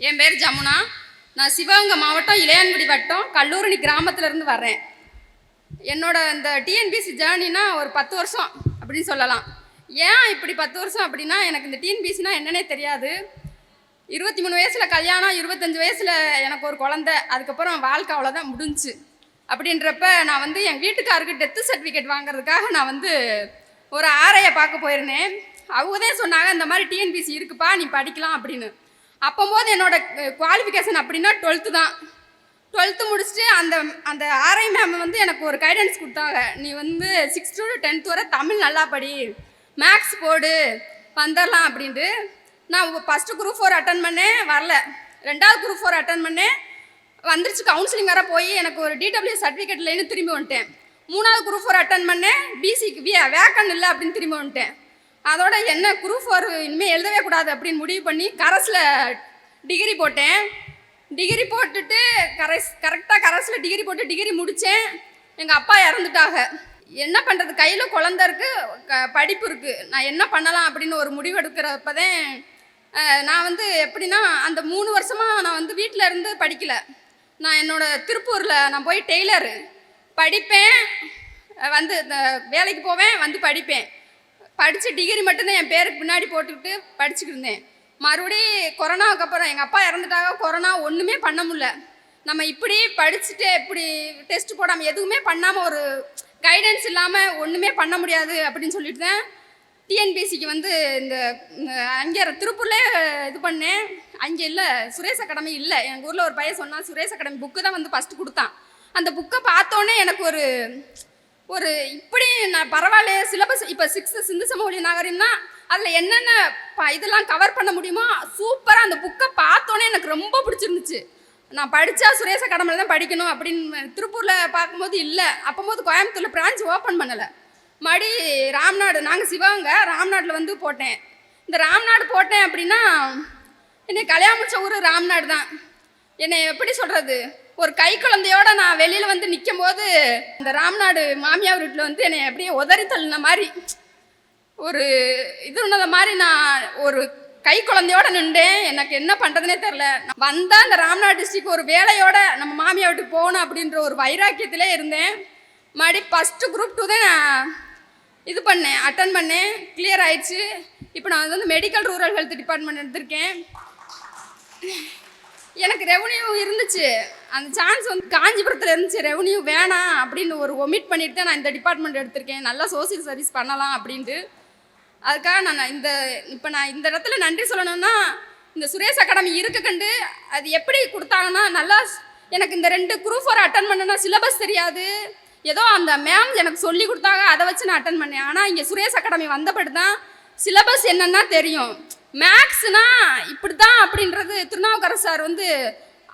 என் பேர் ஜமுனா. நான் சிவகங்கை மாவட்டம் இளையான்குடி வட்டம் கல்லூரணி கிராமத்திலேருந்து வரேன். என்னோட இந்த டிஎன்பிசி ஜேர்னினா ஒரு 10 வருஷம் அப்படின்னு சொல்லலாம். ஏன் இப்படி 10 வருஷம் அப்படின்னா, எனக்கு இந்த டிஎன்பிசினா என்னன்னே தெரியாது. 23 வயசில் கல்யாணம், 25 வயசில் எனக்கு ஒரு குழந்தை. அதுக்கப்புறம் வாழ்க்கை அவ்வளோதான் முடிஞ்சு. அப்படின்றப்ப நான் வந்து என் வீட்டுக்காருக்கு டெத்து சர்டிஃபிகேட் வாங்குறதுக்காக நான் வந்து ஒரு ஆரையை பார்க்க போயிருந்தேன். அவங்க தான் சொன்னாங்க, இந்த மாதிரி டிஎன்பிசி இருக்குப்பா, நீ படிக்கலாம் அப்படின்னு. அப்போது என்னோடய குவாலிஃபிகேஷன் அப்படின்னா 12th தான். 12th முடிச்சுட்டு அந்த அந்த ஆர்ஐ மேம் வந்து எனக்கு ஒரு கைடன்ஸ் கொடுத்தாங்க. நீ வந்து 6th to 10th வரை தமிழ் நல்லா படி, மேக்ஸ் போடு, வந்துடலாம் அப்படின்ட்டு. நான் ஃபஸ்ட்டு குரூப் 4 அட்டன் பண்ணேன், வரல. 2வது குரூப் 4 அட்டன் பண்ணேன், வந்துருச்சு. கவுன்சிலிங் வர போய் எனக்கு ஒரு டிடபிள்யூ சர்டிஃபிகேட் இல்லைன்னு திரும்பி வந்துட்டேன். 3வது குரூப் 4 அட்டன் பண்ணேன், பிசிக்கு வேக்கன் இல்லை அப்படின்னு திரும்பி வந்துட்டேன். அதோட என்ன குரூப் 4 இனிமேல் எழுதவே கூடாது அப்படின்னு முடிவு பண்ணி கரஸில் டிகிரி போட்டேன். டிகிரி போட்டுட்டு கரெக்டாக கரஸில் டிகிரி போட்டு டிகிரி முடித்தேன். எங்கள் அப்பா இறந்துட்டாங்க. என்ன பண்ணுறது, கையில் குழந்த இருக்குது, படிப்பு இருக்குது, நான் என்ன பண்ணலாம் அப்படின்னு ஒரு முடிவு எடுக்கிறப்ப தான் நான் வந்து எப்படின்னா, அந்த 3 வருஷமாக நான் வந்து வீட்டில் இருந்து படிக்கலை. நான் என்னோடய திருப்பூரில் நான் போய் டெய்லரு படிப்பேன், வந்து வேலைக்கு போவேன், வந்து படிப்பேன். படித்து டிகிரி மட்டும்தான் என் பேருக்கு பின்னாடி போட்டுக்கிட்டு படிச்சுக்கிட்டு இருந்தேன். மறுபடி கொரோனாவுக்கு அப்புறம் எங்கள் அப்பா இறந்துட்டாங்க. கொரோனா ஒன்றுமே பண்ண முடியல. நம்ம இப்படி படிச்சுட்டு இப்படி டெஸ்ட் போடாமல் எதுவுமே பண்ணாமல் ஒரு கைடன்ஸ் இல்லாமல் ஒன்றுமே பண்ண முடியாது அப்படின்னு சொல்லிட்டு தான் டிஎன்பிசிக்கு வந்து இந்த அங்கே திருப்பூர்லேயே இது பண்ணேன். அங்கே இல்லை, சுரேஷ் அகாடமி இல்லை. எங்கள் ஊரில் ஒரு பையன் சொன்னான், சுரேஷ் அகாடமி புக்கு தான் வந்து ஃபஸ்ட்டு கொடுத்தான். அந்த புக்கை பார்த்தோன்னே எனக்கு ஒரு இப்படி நான் பரவாயில்லையே, சிலபஸ் இப்போ 6th சிந்து சமவெளி நாகரிகம்னா அதில் என்னென்ன இதெல்லாம் கவர் பண்ண முடியுமோ சூப்பராக அந்த புக்கை பார்த்தோன்னே எனக்கு ரொம்ப பிடிச்சிருந்துச்சு. நான் படித்தா சுரேஷ் அகாடமியில் தான் படிக்கணும் அப்படின்னு திருப்பூரில் பார்க்கும்போது இல்லை. அப்போது கோயம்புத்தூரில் பிரான்ச் ஓப்பன் பண்ணலை. மறுபடி ராம்நாடு, நாங்கள் சிவகங்கை, ராம்நாட்டில் வந்து போட்டேன். இந்த ராம்நாடு போட்டேன் அப்படின்னா என்னை கல்யாணம் முடிச்ச ஊர் ராம்நாடு தான். என்னை எப்படி சொல்கிறது, ஒரு கை குழந்தையோடு நான் வெளியில் வந்து நிற்கும் போது இந்த ராம்நாடு மாமியார் வீட்டில் வந்து என்னை அப்படியே உதறி தள்ளின மாதிரி, ஒரு இது உன்னத மாதிரி நான் ஒரு கை குழந்தையோடு நின்றேன். எனக்கு என்ன பண்ணுறதுனே தெரில. வந்தால் இந்த ராம்நாடு டிஸ்ட்ரிக் ஒரு வேலையோடு நம்ம மாமியார் வீட்டுக்கு போகணும் அப்படின்ற ஒரு வைராக்கியத்திலே இருந்தேன். மறுபடி ஃபஸ்ட்டு குரூப் 2 தான் நான் இது பண்ணேன், அட்டன் பண்ணேன், கிளியர் ஆயிடுச்சு. இப்போ நான் வந்து மெடிக்கல் ரூரல் ஹெல்த் டிபார்ட்மெண்ட் எடுத்திருக்கேன். எனக்கு ரெவன்யூ இருந்துச்சு, அந்த சான்ஸ் வந்து காஞ்சிபுரத்தில் இருந்துச்சு. ரெவன்யூ வேணாம் அப்படின்னு ஒரு ஒமிட் பண்ணிட்டு தான் நான் இந்த டிபார்ட்மெண்ட் எடுத்திருக்கேன். நல்லா சோசியல் சர்வீஸ் பண்ணலாம் அப்படின்ட்டு. அதுக்காக நான் இந்த இடத்துல நன்றி சொல்லணும்னா, இந்த சுரேஷ் அகாடமி இருக்க கண்டு அது எப்படி கொடுத்தாங்கன்னா, நல்லா எனக்கு இந்த 2 குரூப் 4 அட்டன் பண்ணேன்னா சிலபஸ் தெரியாது, ஏதோ அந்த மேம் எனக்கு சொல்லி கொடுத்தாங்க, அதை வச்சு நான் அட்டன் பண்ணேன். ஆனால் இங்கே சுரேஷ் அகாடமி வந்தபடி தான் சிலபஸ் என்னென்னா தெரியும். மேக்ஸ்னா இப்படி தான் அப்படின்றது திருநாவுக்கரசு சார் வந்து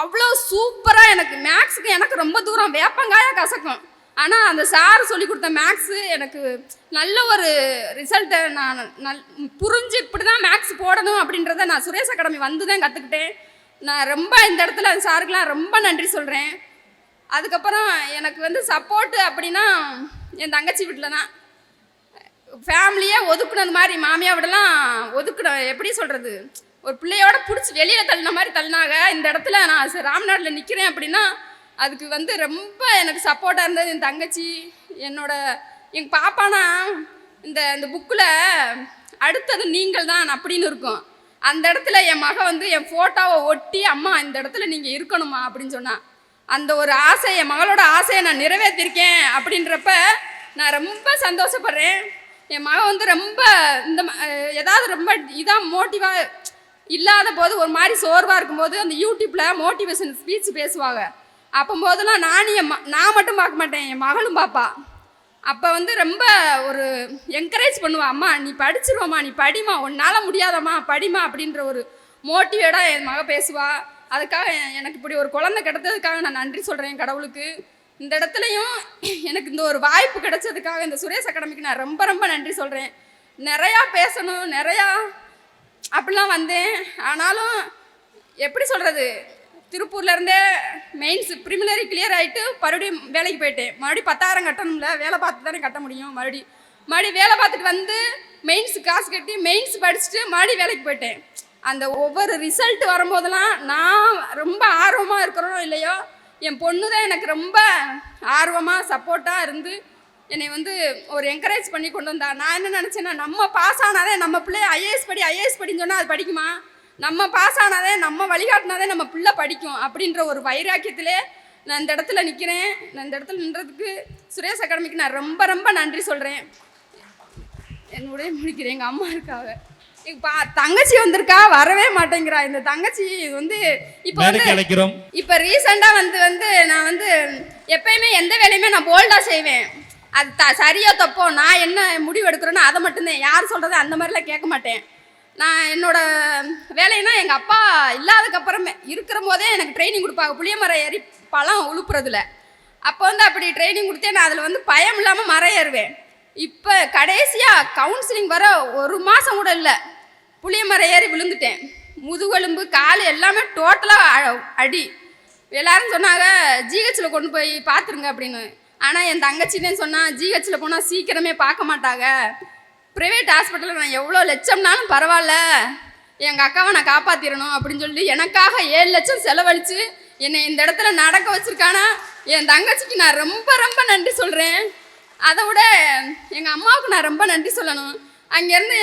அவ்வளோ சூப்பராக, எனக்கு மேக்ஸுக்கு எனக்கு ரொம்ப தூரம் வேப்பங்காயாக கசக்கும். ஆனால் அந்த சார் சொல்லி கொடுத்த மேக்ஸு எனக்கு நல்ல ஒரு ரிசல்ட்டை நான் புரிஞ்சு இப்படி தான் மேக்ஸ் போடணும் அப்படின்றத நான் சுரேஷ் அகாடமி வந்து தான் கற்றுக்கிட்டேன். நான் ரொம்ப இந்த இடத்துல அந்த சாருக்கெலாம் ரொம்ப நன்றி சொல்கிறேன். அதுக்கப்புறம் எனக்கு வந்து சப்போர்ட்டு அப்படின்னா என் தங்கச்சி வீட்டில் தான். ஃபேமிலியே ஒதுக்குனது மாதிரி, மாமியார் வீடெல்லாம் ஒதுக்குன, எப்படி சொல்கிறது, ஒரு பிள்ளையோட பிடிச்சி வெளியில் தள்ளின மாதிரி தள்ளினாங்க. இந்த இடத்துல நான் ராம்நாட்டில் நிற்கிறேன் அப்படின்னா அதுக்கு வந்து ரொம்ப எனக்கு சப்போர்ட்டாக இருந்தது என் தங்கச்சி. எங்கள் பாப்பானா இந்த புக்கில் அடுத்தது நீங்கள் தான் அப்படின்னு இருக்கும். அந்த இடத்துல என் மகன் வந்து என் ஃபோட்டோவை ஒட்டி, அம்மா இந்த இடத்துல நீங்கள் இருக்கணுமா அப்படின்னு சொன்னான். அந்த ஒரு ஆசை, என் மகளோட ஆசையை நான் நிறைவேற்றிருக்கேன் அப்படின்றப்ப நான் ரொம்ப சந்தோஷப்படுறேன். என் மகன் வந்து ரொம்ப இந்த ஏதாவது ரொம்ப இதாக மோட்டிவாக இல்லாத போது, ஒரு மாதிரி சோர்வாக இருக்கும்போது அந்த யூடியூப்பில் மோட்டிவேஷன் ஸ்பீச் பேசுவாங்க. அப்போம்போதெல்லாம் நான் மட்டும் பார்க்க மாட்டேன், என் மகளும் பாப்பா. அப்போ வந்து ரொம்ப ஒரு என்கரேஜ் பண்ணுவாள், அம்மா நீ படிச்சிருவோம்மா, நீ படிமா, உன்னால் முடியாதம்மா படிமா அப்படின்ற ஒரு மோட்டிவேட்டாக என் மக பேசுவாள். அதுக்காக எனக்கு இப்படி ஒரு குழந்தை கிடைத்ததுக்காக நான் நன்றி சொல்கிறேன் கடவுளுக்கு. இந்த இடத்துலையும் எனக்கு இந்த ஒரு வாய்ப்பு கிடைச்சதுக்காக இந்த சுரேஷ் அகாடமிக்கு நான் ரொம்ப ரொம்ப நன்றி சொல்கிறேன். நிறையா பேசணும், நிறையா அப்படிலாம் வந்தேன். ஆனாலும் எப்படி சொல்கிறது, திருப்பூர்லேருந்தே மெயின்ஸ் ப்ரிமினரி கிளியர் ஆகிட்டு மறுபடியும் வேலைக்கு போயிட்டேன். மறுபடியும் 10,000 கட்டணும்ல, வேலை பார்த்து தானே கட்ட முடியும். மறுபடியும் வேலை பார்த்துட்டு வந்து மெயின்ஸு காசு கட்டி மெயின்ஸ் படிச்சுட்டு மறுபடியும் வேலைக்கு போயிட்டேன். அந்த ஒவ்வொரு ரிசல்ட் வரும்போதெல்லாம் நான் ரொம்ப ஆர்வமாக இருக்கிறனோ இல்லையோ, என் பொண்ணு தான் எனக்கு ரொம்ப ஆர்வமாக சப்போர்ட்டாக இருந்து என்னை வந்து ஒரு என்கரேஜ் பண்ணி கொண்டு வந்தா. நான் என்ன நினச்சேன்னா, நம்ம பாஸ் ஆனாதே நம்ம பிள்ளை ஐஏஎஸ் படின்னு சொன்னால் அது படிக்குமா? நம்ம பாஸ் ஆனாதே, நம்ம வழிகாட்டினாதே நம்ம பிள்ளை படிக்கும் அப்படின்ற ஒரு வைராக்கியத்திலே நான் இந்த இடத்துல நிற்கிறேன். நான் இந்த இடத்துல நின்றதுக்கு சுரேஷ் அகாடமிக்கு நான் ரொம்ப ரொம்ப நன்றி சொல்கிறேன். என்னுடைய முடிக்கிறேன். எங்கள் அம்மா இருக்காங்க, இப்போ தங்கச்சி வந்திருக்கா, வரவே மாட்டேங்கிறா. இந்த தங்கச்சி வந்து இப்போ ரீசெண்டாக வந்து நான் வந்து எப்பயுமே எந்த வேலையுமே நான் போல்டாக செய்வேன். அது சரியோ தப்போ நான் என்ன முடிவு எடுக்கிறேனோ அதை மட்டும்தான், யார் சொல்கிறது அந்த மாதிரிலாம் கேட்க மாட்டேன். நான் என்னோட வேலைன்னா எங்கள் அப்பா இல்லாததுக்கப்புறமே இருக்கிற போதே எனக்கு ட்ரைனிங் கொடுப்பாங்க புளிய மரம் ஏறி பழம் உழுப்புறதுல. அப்போ வந்து அப்படி ட்ரைனிங் கொடுத்தே நான் அதில் வந்து பயம் இல்லாமல் மரம் ஏறுவேன். இப்போ கடைசியாக கவுன்சிலிங் வர 1 மாதம் கூட இல்லை, புளிய மரம் ஏறி விழுந்துட்டேன். முதுகெலும்பு கால் எல்லாமே டோட்டலாக அடி. எல்லாரும் சொன்னாங்க ஜிஹெச்சில் கொண்டு போய் பார்த்துருங்க அப்படின்னு. ஆனால் என் தங்கச்சினே சொன்னால் ஜிஹெச்சில் போனால் சீக்கிரமே பார்க்க மாட்டாங்க, ப்ரைவேட் ஹாஸ்பிட்டலில் நான் எவ்வளோ லட்சம்னாலும் பரவாயில்ல, எங்கள் அக்காவை நான் காப்பாற்றிடணும் அப்படின்னு சொல்லி எனக்காக 7 லட்சம் செலவழித்து என்னை இந்த இடத்துல நடக்க வச்சுருக்கானா என் தங்கச்சிக்கு நான் ரொம்ப ரொம்ப நன்றி சொல்கிறேன். அதை விட எங்கள் அம்மாவுக்கு நான் ரொம்ப நன்றி சொல்லணும். அங்கேருந்து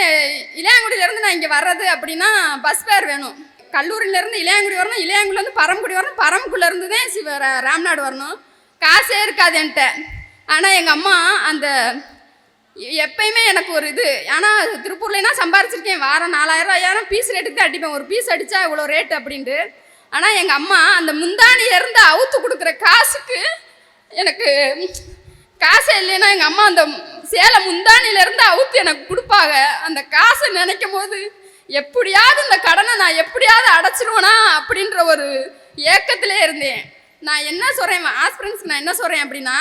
இளையாங்குடியிலேருந்து நான் இங்கே வர்றது அப்படின்னா பஸ் ஃபேர் வேணும். கல்லூரியிலேருந்து இளையாங்குடி வரணும், இளையாங்குடியிலேருந்து பரமக்குடி வரணும், பரமக்குடியிலேருந்து தான் ராம்நாடு வரணும். காசே இருக்காது என்கிட்ட. ஆனால் எங்கள் அம்மா அந்த எப்பயுமே எனக்கு ஒரு இது, ஆனால் திருப்பூர்லாம் சம்பாரிச்சிருக்கேன், வாரம் 4000 5000 பீஸ் ரேட்டுக்கு தான் அடிப்பேன், ஒரு பீஸ் அடித்தா இவ்வளோ ரேட்டு அப்படின்ட்டு. ஆனால் எங்கள் அம்மா அந்த முந்தானியிலேருந்து அவுத்து கொடுக்குற காசுக்கு எனக்கு காசே இல்லைன்னா எங்கள் அம்மா அந்த சேலை முந்தானியிலேருந்து அவுத்து எனக்கு கொடுப்பாங்க. அந்த காசை நினைக்கும் போது எப்படியாவது இந்த கடனை நான் எப்படியாவது அடைச்சிருவேனா அப்படின்ற ஒரு ஏக்கத்திலே இருந்தேன். நான் என்ன சொல்கிறேன் ஆஸ்பிரன்ஸ்க்கு, நான் என்ன சொல்கிறேன் அப்படின்னா,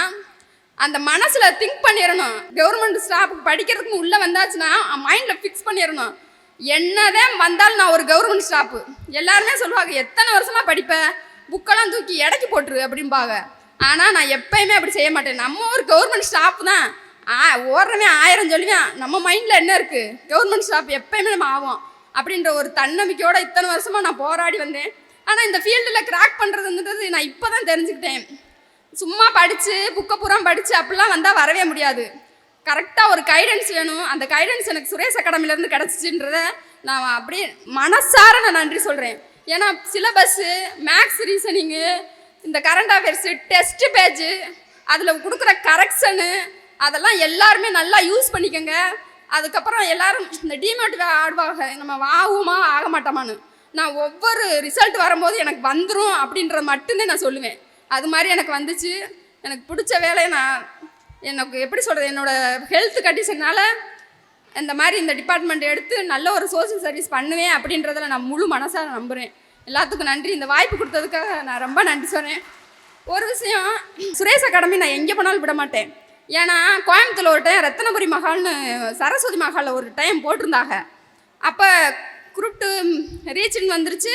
அந்த மனசில் திங்க் பண்ணிடணும். கவர்மெண்ட் ஸ்டாஃபுக்கு படிக்கிறதுக்கு உள்ளே வந்தாச்சுன்னா மைண்டில் ஃபிக்ஸ் பண்ணிடணும், என்னதான் வந்தாலும் நான் ஒரு கவர்மெண்ட் ஸ்டாஃபு. எல்லாருமே சொல்லுவாங்க எத்தனை வருஷமாக படிப்பேன், புக்கெல்லாம் தூக்கி இடைக்கி போட்டுரு அப்படிம்பாங்க. ஆனால் நான் எப்பயுமே அப்படி செய்ய மாட்டேன். நம்ம ஒரு கவர்மெண்ட் ஸ்டாஃப் தான், ஓடுறவன் 1000 சொல்லுவேன், நம்ம மைண்டில் என்ன இருக்குது, கவர்மெண்ட் ஸ்டாஃப் எப்பயுமே நம்ம ஆகும் அப்படின்ற ஒரு தன்னம்பிக்கையோடு இத்தனை வருஷமாக நான் போராடி வந்தேன். ஆனால் இந்த ஃபீல்டில் கிராக் பண்ணுறதுன்றது நான் இப்போ தான் தெரிஞ்சுக்கிட்டேன். சும்மா படித்து புக்கை பூரா படித்து அப்படிலாம் வந்தால் வரவே முடியாது. கரெக்டாக ஒரு கைடன்ஸ் வேணும். அந்த கைடன்ஸ் எனக்கு சுரேஷ் அகாடமிலேருந்து கிடச்சிச்சுன்றத நான் அப்படியே மனசார நான் நன்றி சொல்கிறேன். ஏன்னா சிலபஸ்ஸு, மேக்ஸ், ரீசனிங்கு, இந்த கரண்ட் அஃபேர்ஸு, டெஸ்ட் பேஜு, அதில் கொடுக்குற கரெக்ஷனு, அதெல்லாம் எல்லாருமே நல்லா யூஸ் பண்ணிக்கோங்க. அதுக்கப்புறம் எல்லோரும் இந்த டிமோட்டிவ் ஆடுவாங்க, நம்ம ஆகுமா ஆக மாட்டோமான்னு. நான் ஒவ்வொரு ரிசல்ட் வரும்போது எனக்கு வந்துடும் அப்படின்றத மட்டும்தான் நான் சொல்லுவேன். அது மாதிரி எனக்கு வந்துச்சு. எனக்கு பிடிச்ச வேலையை நான் எனக்கு எப்படி சொல்கிறது, என்னோடய ஹெல்த் கண்டிஷனால் இந்த மாதிரி இந்த டிபார்ட்மெண்ட் எடுத்து நல்ல ஒரு சோஷியல் சர்வீஸ் பண்ணுவேன் அப்படின்றதில் நான் முழு மனசாக நம்புகிறேன். எல்லாத்துக்கும் நன்றி. இந்த வாய்ப்பு கொடுத்ததுக்காக நான் ரொம்ப நன்றி சொல்கிறேன். ஒரு விஷயம், சுரேஷ் அகாடமி நான் எங்கே போனாலும் விட மாட்டேன். ஏன்னா கோயம்புத்தூர் ஒரு டைம் ரத்னபுரி மஹால்னு சரஸ்வதி மஹாலில் ஒரு டைம் போட்டிருந்தாங்க. அப்போ குரூப் 2 ரீச்சின்னு வந்துருச்சு.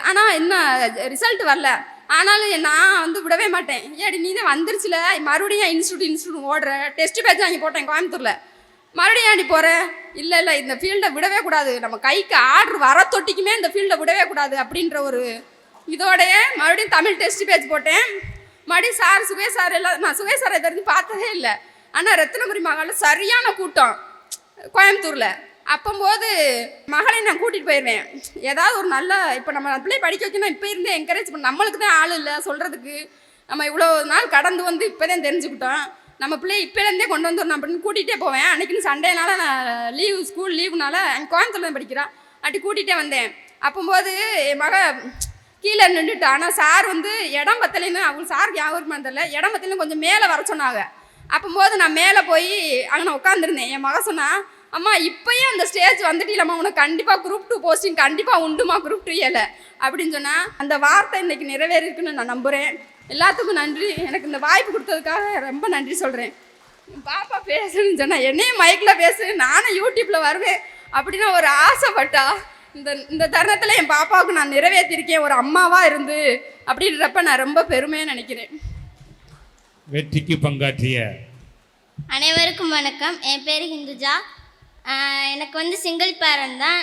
ஆனால் என்ன ரிசல்ட் வரல. ஆனாலும் நான் வந்து விடவே மாட்டேன். ஏடி நீ தான் வந்துருச்சுல, மறுபடியும் இன்ஸ்டியூட் ஓடுற, டெஸ்ட் பேட்ச் வாங்கி போட்டேன் கோயம்புத்தூரில், மறுபடியும் ஆடி போகிறேன். இல்லை இந்த ஃபீல்டை விடவே கூடாது, நம்ம கைக்கு ஆர்டர் வர தொட்டிக்குமே இந்த ஃபீல்டை விடவே கூடாது அப்படின்ற ஒரு இதோடைய மறுபடியும் தமிழ் டெஸ்ட் பேட்ச் போட்டேன். மறுபடியும் சார் சுகேஷ் சார் எல்லாம், நான் சுகேஷ் சாரை தெரிஞ்சு பார்த்ததே இல்லை. ஆனால் ரத்னபுரி மகாலில் சரியான கூட்டம் கோயம்புத்தூரில். அப்போம்போது மகளை நான் கூட்டிகிட்டு போயிடுவேன். ஏதாவது ஒரு நல்ல, இப்போ நம்ம பிள்ளை படிக்க வைக்கணும், இப்போ இருந்தே என்கரேஜ் பண்ண, நம்மளுக்கு தான் ஆள் இல்லை சொல்கிறதுக்கு. நம்ம இவ்வளோ நாள் கடந்து வந்து இப்போ தான் தெரிஞ்சுக்கிட்டோம். நம்ம பிள்ளை இப்போலேருந்தே கொண்டு வந்துடணும் அப்படின்னு கூட்டிகிட்டே போவேன். அன்றைக்கின்னு சண்டேனால நான் லீவு, ஸ்கூல் லீவுனால என் கோயம்புத்தூர்ல படிக்கிறான், அப்படி கூட்டிகிட்டே வந்தேன். அப்போம்போது என் மக கீழே நின்றுட்டு, ஆனால் சார் வந்து இடம் பத்தலைன்னு, அவங்க சாருக்கு யாருக்குமே தெரியல, இடம் பத்தலைன்னு கொஞ்சம் மேலே வர சொன்னாங்க. அப்போம்போது நான் மேலே போய் அங்கே நான் உட்காந்துருந்தேன். என் மக சொன்னா, அம்மா இப்போயே அந்த ஸ்டேஜ் வந்துட்டீங்களம்மா, உனக்கு கண்டிப்பாக குரூப் 2 போஸ்டிங் கண்டிப்பாக உண்டுமா, குரூப் 2 ஏல அப்படின்னு சொன்னால், அந்த வார்த்தை இன்றைக்கி நிறைவேறிருக்குன்னு நான் நம்புகிறேன். எல்லாத்துக்கும் நன்றி. எனக்கு இந்த வாய்ப்பு கொடுத்ததுக்காக ரொம்ப நன்றி சொல்கிறேன். பாப்பா பேசுன்னு சொன்னால் என்னையும் மைக்கில் பேசு, நானும் யூடியூப்பில் வருவேன் அப்படின்னு ஒரு ஆசைப்பட்டா, இந்த தருணத்தில் என் பாப்பாவுக்கு நான் நிறைவேற்றிருக்கேன் ஒரு அம்மாவாக இருந்து அப்படின்றப்ப நான் ரொம்ப பெருமையாக நினைக்கிறேன். வெற்றிக்கு பங்காற்றிய அனைவருக்கும் வணக்கம். என் பேர் ஹிந்துஜா. எனக்கு வந்து சிங்கிள் பேரண்ட் தான்.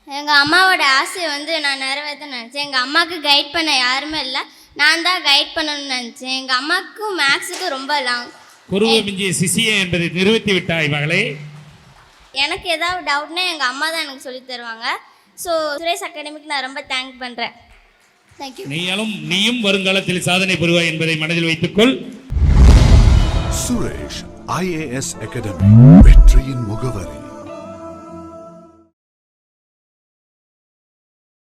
எங்கள் அம்மாவோட ஆசையை வந்து நான் நிறைவேற்ற நினச்சேன். எங்கள் அம்மாவுக்கு கைட் பண்ண யாருமே இல்லை, நான் தான் கைட் பண்ணணும்னு நினச்சேன். எங்கள் அம்மாவுக்கும் மேக்ஸுக்கும் ரொம்ப லாங். குருவை மிஞ்சிய சிசிய என்பதை நிரூபித்து விட்டாய் மகளே. எனக்கு ஏதாவது டவுட்னா எங்கள் அம்மா தான் எனக்கு சொல்லித் தருவாங்க. ஸோ சுரேஷ் அகாடமிக்கு நான் ரொம்ப தேங்க் பண்ணுறேன். தேங்க்யூ. நீயும் வருங்காலத்தில் சாதனை புரிவாய் என்பதை மனதில் வைத்துக்கொள். சுரேஷ் IAS அகாடமி, வெற்றியின் முகவரி.